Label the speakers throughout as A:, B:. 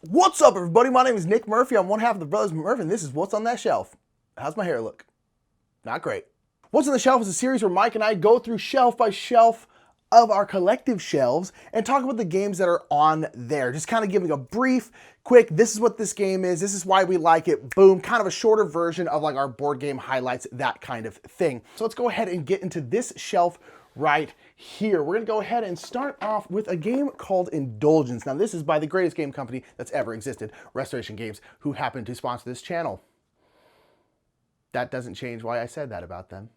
A: What's up, everybody? My name is Nick Murphy. I'm one half of the Brothers Murph, and this is What's on That Shelf. How's my hair look? Not great. What's on the Shelf is a series where Mike and I go through shelf by shelf of our collective shelves and talk about the games that are on there. Just kind of giving a brief, quick, this is what this game is, this is why we like it, boom, kind of a shorter version of like our board game highlights, that kind of thing. So let's go ahead and get into this shelf right here. We're gonna go ahead and start off with a game called Indulgence. Now this is by the greatest game company that's ever existed, Restoration Games, who happen to sponsor this channel. That doesn't change why I said that about them.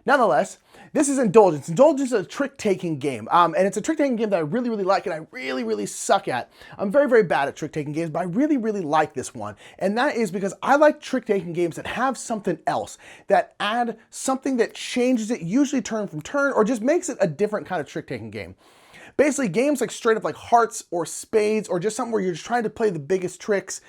A: Nonetheless, this is Indulgence. Indulgence is a trick-taking game, and it's a trick-taking game that I really, really like and I really, really suck at. I'm very, very bad at trick-taking games, but I really, really like this one. And that is because I like trick-taking games that have something else, that add something that changes it, usually turn from turn, or just makes it a different kind of trick-taking game. Basically, games like straight up like hearts or spades or just something where you're just trying to play the biggest tricks,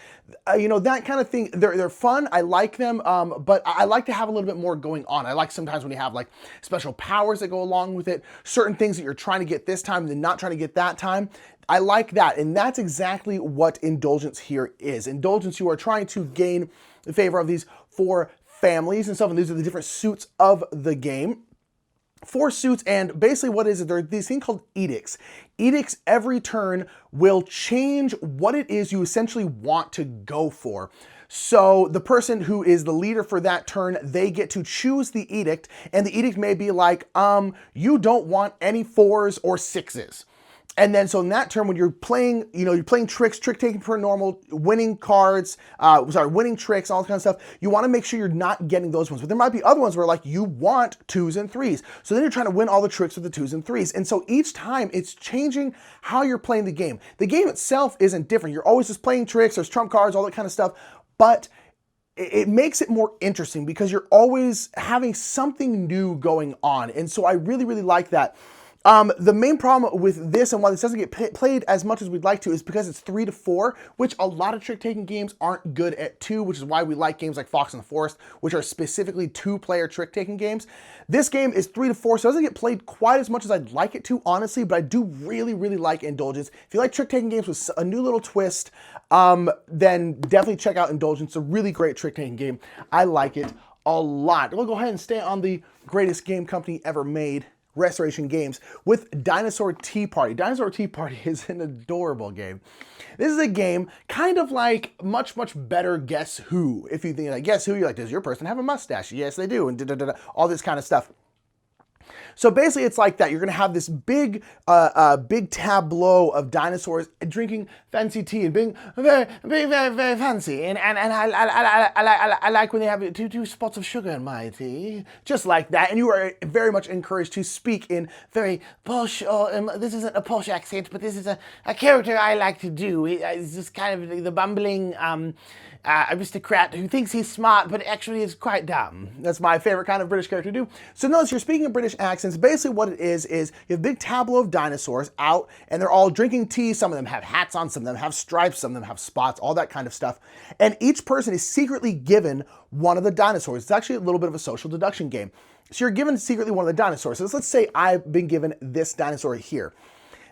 A: you know, that kind of thing. They're fun. I like them, but I like to have a little bit more going on. I like sometimes when you have like special powers that go along with it, certain things that you're trying to get this time and then not trying to get that time. I like that, and that's exactly what Indulgence here is. Indulgence, you are trying to gain the favor of these four families and stuff, and these are the different suits of the game. Four suits, and basically what is it? There are these things called edicts. Edicts every turn will change what it is you essentially want to go for. So the person who is the leader for that turn, they get to choose the edict, and the edict may be like, you don't want any fours or sixes. And then, so in that term, when you're playing, you know, you're playing tricks, trick-taking for normal, winning cards, winning tricks, all that kind of stuff, you want to make sure you're not getting those ones. But there might be other ones where, like, you want twos and threes. So then you're trying to win all the tricks with the twos and threes. And so each time, it's changing how you're playing the game. The game itself isn't different. You're always just playing tricks, there's trump cards, all that kind of stuff. But it makes it more interesting because you're always having something new going on. And so I really, really like that. The main problem with this and why this doesn't get played as much as we'd like to is because it's 3 to 4, which a lot of trick-taking games aren't good at 2, which is why we like games like Fox and the Forest, which are specifically 2-player trick-taking games. This game is 3 to 4, so it doesn't get played quite as much as I'd like it to, honestly, but I do really, really like Indulgence. If you like trick-taking games with a new little twist, then definitely check out Indulgence. It's a really great trick-taking game. I like it a lot. We'll go ahead and stay on the greatest game company ever made, Restoration Games, with Dinosaur Tea Party. Dinosaur Tea Party is an adorable game. This is a game kind of like much, much better Guess Who. If you think like Guess Who, you're like, does your person have a mustache? Yes, they do, and all this kind of stuff. So basically it's like that. You're gonna have this big tableau of dinosaurs drinking fancy tea and being very, very, very, very fancy. And I like when they have two spots of sugar in my tea. Just like that. And you are very much encouraged to speak in very posh, this isn't a posh accent, but this is a character I like to do. He's just kind of the bumbling aristocrat who thinks he's smart, but actually is quite dumb. That's my favorite kind of British character to do. So notice you're speaking in British accents. Basically what it is you have a big tableau of dinosaurs out, and they're all drinking tea. Some of them have hats on, some of them have stripes, some of them have spots, all that kind of stuff. And each person is secretly given one of the dinosaurs. It's actually a little bit of a social deduction game. So you're given secretly one of the dinosaurs. So let's say I've been given this dinosaur here.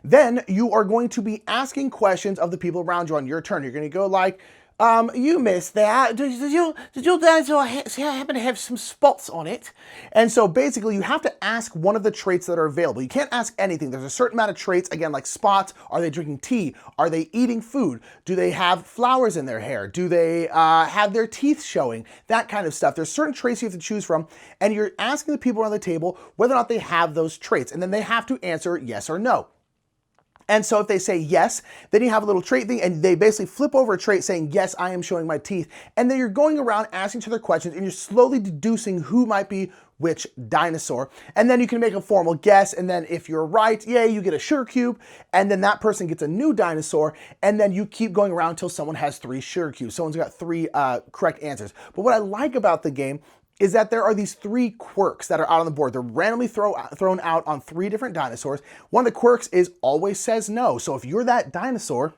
A: Then you are going to be asking questions of the people around you on your turn. You're going to go like, you missed that. Did your dinosaur happen to have some spots on it? And so basically you have to ask one of the traits that are available. You can't ask anything. There's a certain amount of traits, again, like spots. Are they drinking tea? Are they eating food? Do they have flowers in their hair? Do they have their teeth showing? That kind of stuff. There's certain traits you have to choose from, and you're asking the people around the table whether or not they have those traits, and then they have to answer yes or no. And so if they say yes, then you have a little trait thing, and they basically flip over a trait saying, yes, I am showing my teeth. And then you're going around asking each other questions, and you're slowly deducing who might be which dinosaur. And then you can make a formal guess, and then if you're right, yay, you get a sugar cube, and then that person gets a new dinosaur, and then you keep going around until someone has 3 sugar cubes. Someone's got 3 correct answers. But what I like about the game is that there are these 3 quirks that are out on the board. They're randomly thrown out on 3 different dinosaurs. One of the quirks is always says no. So if you're that dinosaur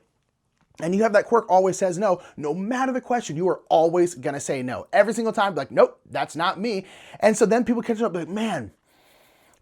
A: and you have that quirk always says no, no matter the question, you are always gonna say no. Every single time, like, nope, that's not me. And so then people catch up like, man,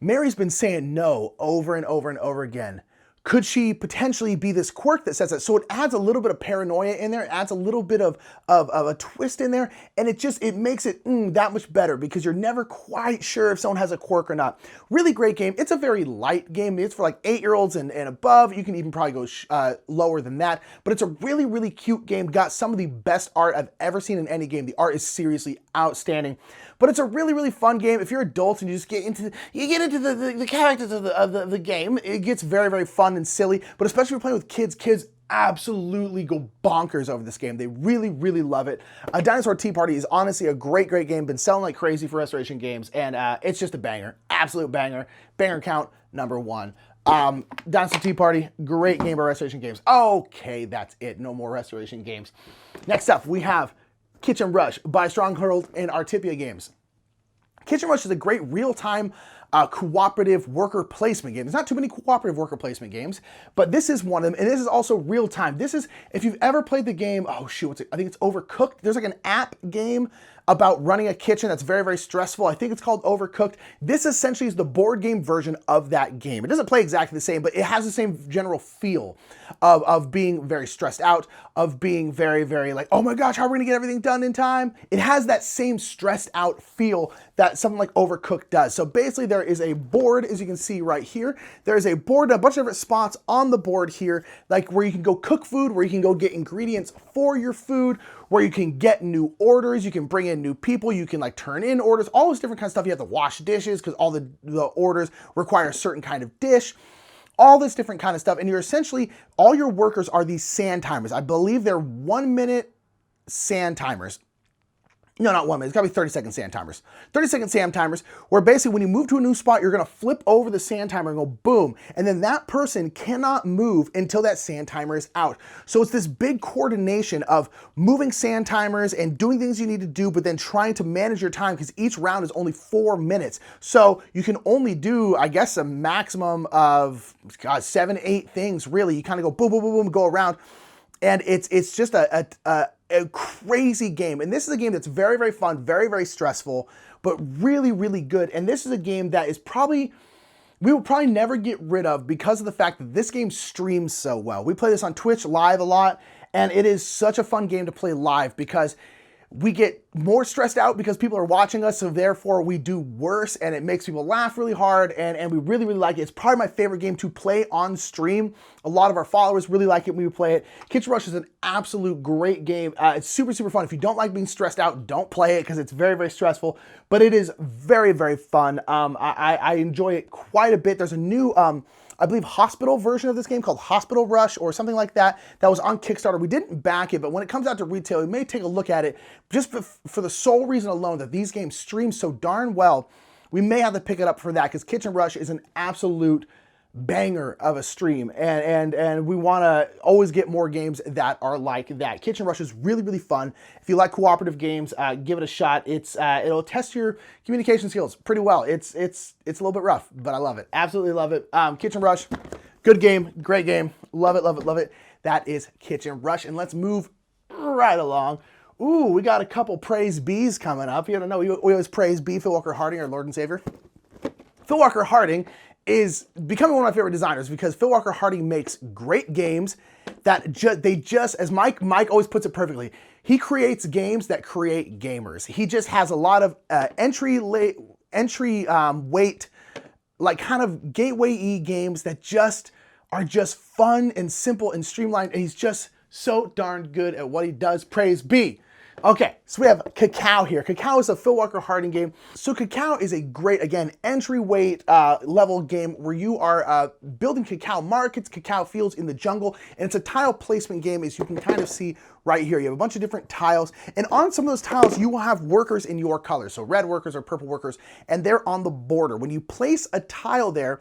A: Mary's been saying no over and over and over again. could she potentially be this quirk that says that? So it adds a little bit of paranoia in there. It adds a little bit of a twist in there. And it makes it that much better because you're never quite sure if someone has a quirk or not. Really great game. It's a very light game. It's for like 8-year-olds and above. You can even probably go lower than that. But it's a really, really cute game. Got some of the best art I've ever seen in any game. The art is seriously outstanding. But it's a really, really fun game. If you're adults and you just get into the characters of the game, it gets very, very fun and silly. But especially if you're playing with kids absolutely go bonkers over this game. They really, really love it. Dinosaur Tea Party is honestly a great, great game. Been selling like crazy for Restoration Games, and it's just a banger. Absolute banger. Banger count #1. Dinosaur Tea Party, great game by Restoration Games. Okay, that's it. No more Restoration Games. Next up, we have Kitchen Rush by Stronghold and Artipia Games. Kitchen Rush is a great real-time cooperative worker placement game. There's not too many cooperative worker placement games, but this is one of them, and this is also real-time. This is, if you've ever played the game, oh shoot, what's it? I think it's Overcooked. There's like an app game about running a kitchen that's very, very stressful. I think it's called Overcooked. This essentially is the board game version of that game. It doesn't play exactly the same, but it has the same general feel of being very stressed out, of being very, very like, oh my gosh, how are we gonna get everything done in time? It has that same stressed out feel that something like Overcooked does. So basically there is a board, as you can see right here. There is a board, a bunch of different spots on the board here, like where you can go cook food, where you can go get ingredients for your food, where you can get new orders, you can bring in new people, you can like turn in orders, all this different kind of stuff. You have to wash dishes because all the orders require a certain kind of dish, all this different kind of stuff. And you're essentially, all your workers are these sand timers. I believe they're 1-minute sand timers. No, not 1 minute. It's got to be 30-second sand timers. 30-second sand timers, where basically when you move to a new spot, you're going to flip over the sand timer and go boom. And then that person cannot move until that sand timer is out. So it's this big coordination of moving sand timers and doing things you need to do, but then trying to manage your time because each round is only 4 minutes. So you can only do, I guess, a maximum of 7, 8 things, really. You kind of go boom, boom, boom, boom, go around. And it's just a crazy game. And this is a game that's very, very fun, very, very stressful, but really, really good. And this is a game that is probably, we will probably never get rid of because of the fact that this game streams so well. We play this on Twitch live a lot, and it is such a fun game to play live because we get more stressed out because people are watching us, so therefore we do worse, and it makes people laugh really hard, and we really, really like it. It's probably my favorite game to play on stream. A lot of our followers really like it when we play it. Kitchen Rush is an absolute great game. It's super, super fun. If you don't like being stressed out, don't play it because it's very, very stressful, but it is very, very fun. I enjoy it quite a bit. There's a new, I believe, hospital version of this game called Hospital Rush or something like that was on Kickstarter. We didn't back it, but when it comes out to retail, we may take a look at it just for the sole reason alone that these games stream so darn well. We may have to pick it up for that because Kitchen Rush is an absolute banger of a stream, and we want to always get more games that are like that. Kitchen Rush is really, really fun. If you like cooperative games, give it a shot. It'll test your communication skills pretty well. It's a little bit rough, but I love it. Absolutely love it. Kitchen Rush, good game, great game. Love it, love it, love it. That is Kitchen Rush, and let's move right along. Ooh, we got a couple praise Bs coming up. You don't know, we always praise B, Phil Walker Harding, our Lord and Savior. Phil Walker Harding is becoming one of my favorite designers because Phil Walker Harding makes great games that as Mike always puts it perfectly, he creates games that create gamers. He just has a lot of entry weight, like kind of gateway-y games that just are just fun and simple and streamlined, and he's just so darn good at what he does. Praise be. Okay, so we have Cacao here. Cacao is a Phil Walker Harding game. So Cacao is a great, again, entry weight level game where you are building cacao markets, cacao fields in the jungle, and it's a tile placement game, as you can kind of see right here. You have a bunch of different tiles, and on some of those tiles, you will have workers in your color. So red workers or purple workers, and they're on the border. When you place a tile there,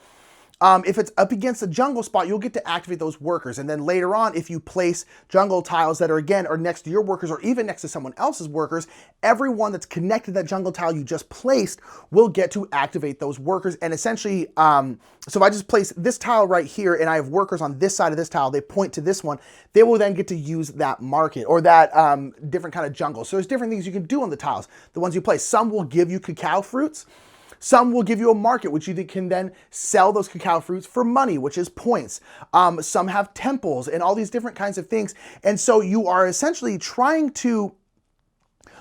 A: if it's up against a jungle spot, you'll get to activate those workers. And then later on, if you place jungle tiles that are next to your workers or even next to someone else's workers, everyone that's connected to that jungle tile you just placed will get to activate those workers. And essentially, so if I just place this tile right here and I have workers on this side of this tile, they point to this one, they will then get to use that market or that different kind of jungle. So there's different things you can do on the tiles, the ones you place. Some will give you cacao fruits. Some will give you a market, which you can then sell those cacao fruits for money, which is points. Some have temples and all these different kinds of things. And so you are essentially trying to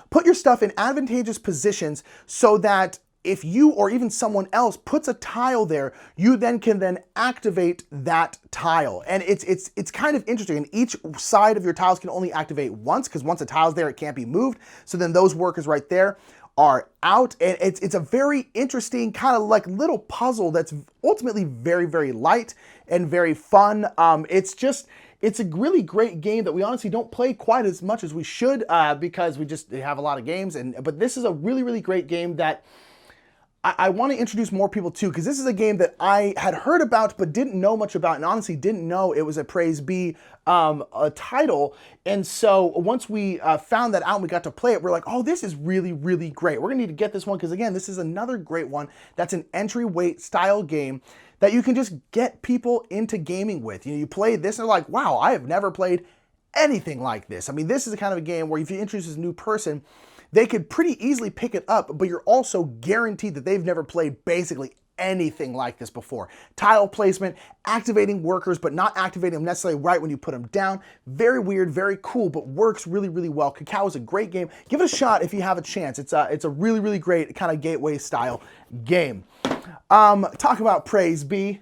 A: put your stuff in advantageous positions so that if you or even someone else puts a tile there, you then can activate that tile. And it's kind of interesting. And each side of your tiles can only activate once, because once a tile's there, it can't be moved. So then those workers right there are out. And it's a very interesting kind of like little puzzle that's ultimately very, very light and very fun. It's a really great game that we honestly don't play quite as much as we should because we just have a lot of games. But this is a really, really great game that I want to introduce more people to, because this is a game that I had heard about but didn't know much about, and honestly didn't know it was a Praise Be a title. And so once we found that out and we got to play it, we're like, oh, this is really, really great. We're gonna need to get this one, because again, this is another great one that's an entry weight style game that you can just get people into gaming with. You play this and they're like, wow, I have never played anything like this. I mean, this is the kind of a game where if you introduce a new person, they could pretty easily pick it up, but you're also guaranteed that they've never played basically anything like this before. Tile placement, activating workers, but not activating them necessarily right when you put them down. Very weird, very cool, but works really, really well. Cacao is a great game. Give it a shot if you have a chance. It's a really, really great kind of gateway style game. Talk about Praise Be.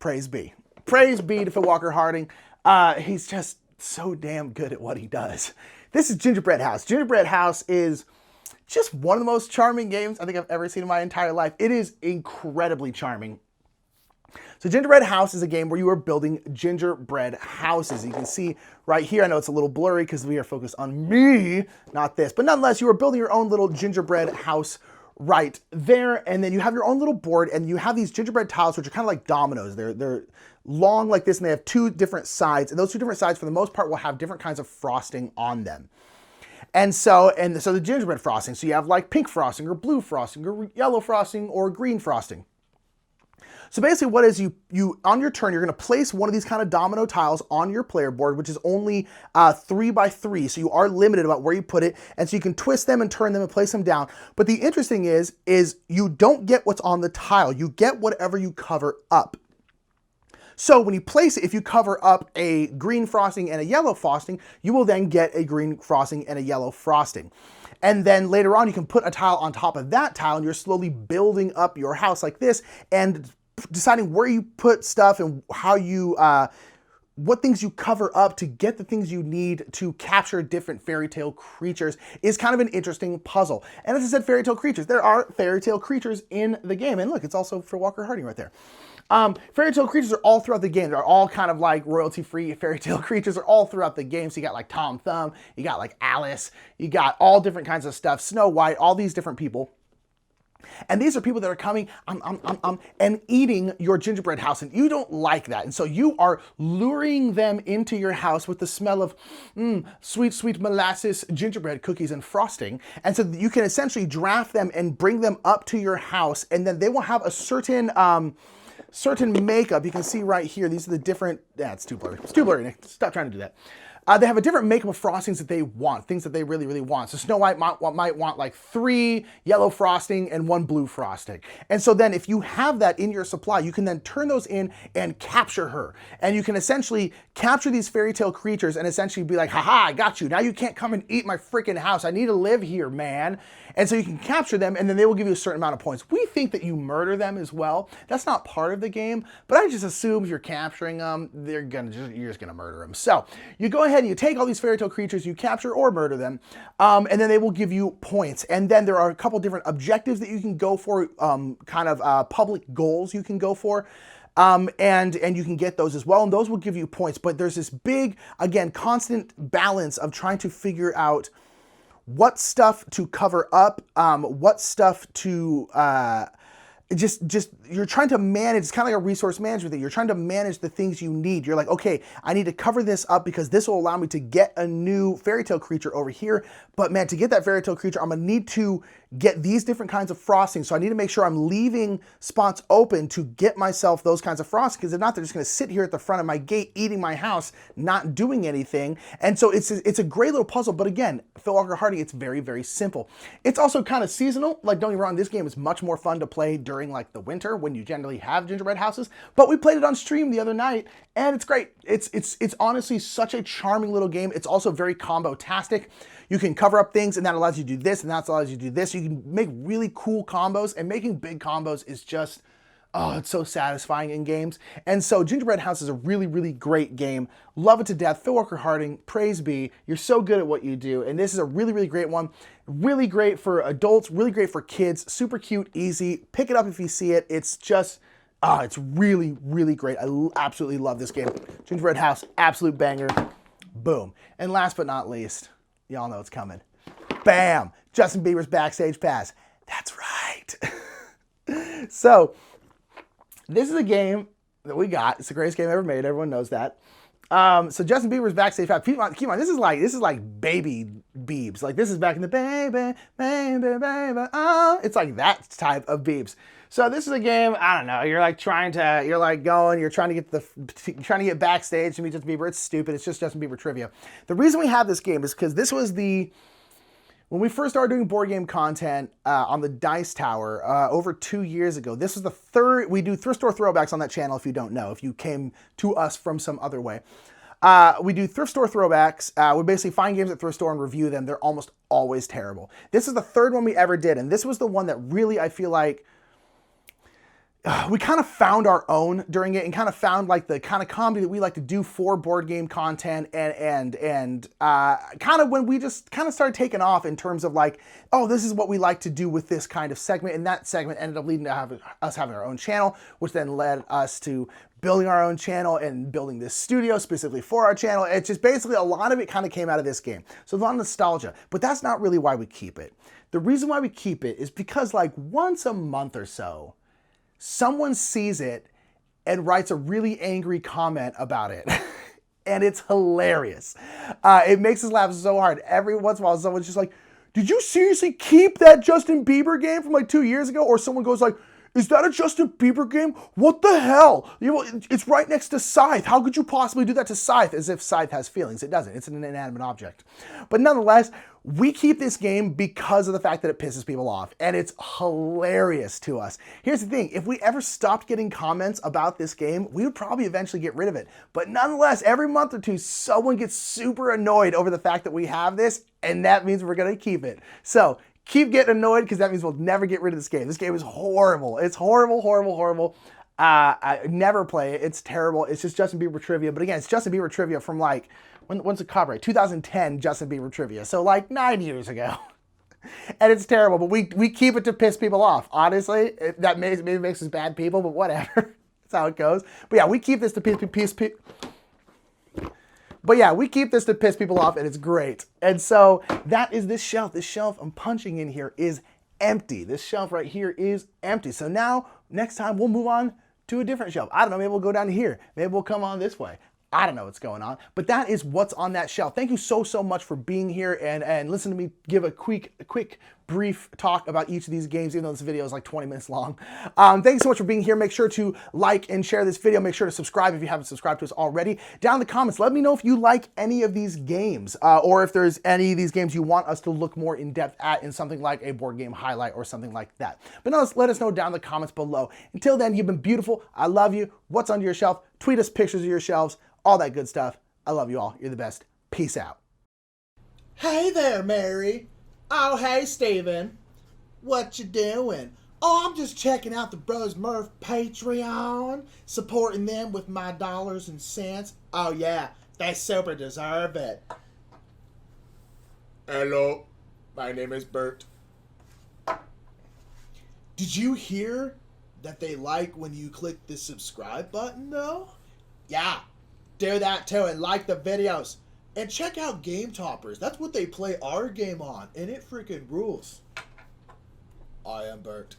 A: Praise Be. Praise Be to Phil Walker Harding. He's just so damn good at what he does. This is Gingerbread House. Gingerbread House is just one of the most charming games I think I've ever seen in my entire life. It is incredibly charming. So Gingerbread House is a game where you are building gingerbread houses. You can see right here, I know it's a little blurry because we are focused on me, not this, but nonetheless, you are building your own little gingerbread house right there, and then you have your own little board, and you have these gingerbread tiles, which are kind of like dominoes. They're long like this, and they have two different sides, and those two different sides, for the most part, will have different kinds of frosting on them. And so the gingerbread frosting, so you have like pink frosting, or blue frosting, or yellow frosting, or green frosting. So basically what is you on your turn, you're going to place one of these kind of domino tiles on your player board, which is only 3 by 3. So you are limited about where you put it. And so you can twist them and turn them and place them down. But the interesting is you don't get what's on the tile. You get whatever you cover up. So when you place it, if you cover up a green frosting and a yellow frosting, you will then get a green frosting and a yellow frosting. And then later on, you can put a tile on top of that tile, and you're slowly building up your house like this, and deciding where you put stuff and how you, what things you cover up to get the things you need to capture different fairy tale creatures is kind of an interesting puzzle. And as I said, fairy tale creatures, there are fairy tale creatures in the game. And look, it's also for Walker Harding right there. Fairy tale creatures are all throughout the game. They're all kind of like royalty-free fairy tale creatures are all throughout the game. So you got like Tom Thumb, you got like Alice, you got all different kinds of stuff, Snow White, all these different people. And these are people that are coming and eating your gingerbread house, and you don't like that. And so you are luring them into your house with the smell of sweet, sweet molasses, gingerbread cookies, and frosting. And so you can essentially draft them and bring them up to your house, and then they will have a certain makeup. You can see right here, these are the different, it's too blurry. It's too blurry, Nick. Stop trying to do that. They have a different makeup of frostings that they want, things that they really, really want. So Snow White might want like 3 yellow frosting and 1 blue frosting. And so then if you have that in your supply, you can then turn those in and capture her. And you can essentially capture these fairy tale creatures and essentially be like, haha, I got you. Now you can't come and eat my freaking house. I need to live here, man. And so you can capture them, and then they will give you a certain amount of points. We think that you murder them as well. That's not part of the game, but I just assume if you're capturing them, you're just gonna murder them. So you go ahead and you take all these fairy tale creatures, you capture or murder them, and then they will give you points. And then there are a couple different objectives that you can go for, public goals you can go for. And you can get those as well, and those will give you points. But there's this big, again, constant balance of trying to figure out what stuff to cover up, what stuff to just you're trying to manage. It's kind of like a resource management thing. You're trying to manage the things you need. You're like, okay, I need to cover this up because this will allow me to get a new fairy tale creature over here. But man, to get that fairy tale creature, I'm gonna need to get these different kinds of frosting. So I need to make sure I'm leaving spots open to get myself those kinds of frosting, because if not, they're just gonna sit here at the front of my gate eating my house, not doing anything. And so it's a great little puzzle. But again, Phil Walker Harding, it's very, very simple. It's also kind of seasonal. Like, don't get me wrong, this game is much more fun to play during like the winter when you generally have gingerbread houses. But we played it on stream the other night and it's great. It's honestly such a charming little game. It's also very combo-tastic. You can cover up things and that allows you to do this and that allows you to do this. You can make really cool combos, and making big combos is just, oh, it's so satisfying in games. And so Gingerbread House is a really, really great game. Love it to death. Phil Walker Harding, praise be. You're so good at what you do. And this is a really, really great one. Really great for adults, really great for kids. Super cute, easy. Pick it up if you see it. It's just, it's really, really great. I absolutely love this game. Gingerbread House, absolute banger. Boom. And last but not least, y'all know it's coming. Bam! Justin Bieber's Backstage Pass. That's right. So, this is a game that we got. It's the greatest game ever made. Everyone knows that. So Justin Bieber's Backstage Pass. Keep on. This is like baby Biebs. Like, this is back in the baby. Oh, it's like that type of Biebs. So this is a game, I don't know, you're trying to get backstage to meet Justin Bieber. It's stupid. It's just Justin Bieber trivia. The reason we have this game is because this was when we first started doing board game content on the Dice Tower over 2 years ago. This was the third. We do thrift store throwbacks on that channel, if you don't know, if you came to us from some other way. We do thrift store throwbacks. We basically find games at thrift store and review them. They're almost always terrible. This is the third one we ever did, and this was the one that really, I feel like, we kind of found our own during it, and kind of found like the kind of comedy that we like to do for board game content, and kind of when we just kind of started taking off in terms of like, oh, this is what we like to do with this kind of segment, and that segment ended up leading to us having our own channel, which then led us to building our own channel and building this studio specifically for our channel. It's just basically a lot of it kind of came out of this game. So a lot of nostalgia, but that's not really why we keep it. The reason why we keep it is because like once a month or so, someone sees it and writes a really angry comment about it. And it's hilarious. It makes us laugh so hard. Every once in a while, someone's just like, did you seriously keep that Justin Bieber game from like 2 years ago? Or someone goes like, is that a Justin Bieber game? What the hell? You know, it's right next to Scythe. How could you possibly do that to Scythe? As if Scythe has feelings. It doesn't. It's an inanimate object. But nonetheless, we keep this game because of the fact that it pisses people off. And it's hilarious to us. Here's the thing. If we ever stopped getting comments about this game, we would probably eventually get rid of it. But nonetheless, every month or two, someone gets super annoyed over the fact that we have this. And that means we're going to keep it. So, keep getting annoyed, because that means we'll never get rid of this game. This game is horrible. It's horrible, horrible, horrible. I never play it. It's terrible. It's just Justin Bieber trivia. But again, it's Justin Bieber trivia from like, when's the copyright? 2010 Justin Bieber trivia. So like 9 years ago. And it's terrible, but we keep it to piss people off. Honestly, that maybe makes us bad people, but whatever. That's how it goes. But yeah, we keep this to piss people. But yeah, we keep this to piss people off, and it's great. And so that is this shelf. This shelf I'm punching in here is empty. This shelf right here is empty. So now, next time, we'll move on to a different shelf. I don't know, maybe we'll go down here. Maybe we'll come on this way. I don't know what's going on, but that is what's on that shelf. Thank you so much for being here and listen to me give a quick, brief talk about each of these games, even though this video is like 20 minutes long. Thanks so much for being here. Make sure to like and share this video. Make sure to subscribe if you haven't subscribed to us already. Down in the comments, let me know if you like any of these games, or if there's any of these games you want us to look more in depth at in something like a board game highlight or something like that. But no, let us know down in the comments below. Until then, you've been beautiful. I love you. What's under your shelf? Tweet us pictures of your shelves. All that good stuff. I love you all. You're the best. Peace out.
B: Hey there, Mary. Oh, hey, Steven. What you doing? Oh, I'm just checking out the Brothers Murph Patreon, supporting them with my dollars and cents. Oh, yeah, they super deserve it.
C: Hello, my name is Bert.
B: Did you hear that they like when you click the subscribe button, though? Yeah. Do that too and like the videos. And check out Game Toppers. That's what they play our game on. And it freaking rules. I am Bert.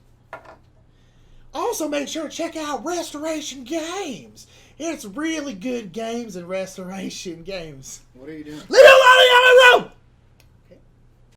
B: Also, make sure to check out Restoration Games. It's really good games and Restoration Games.
D: What are you doing?
B: Leave me alone in my room!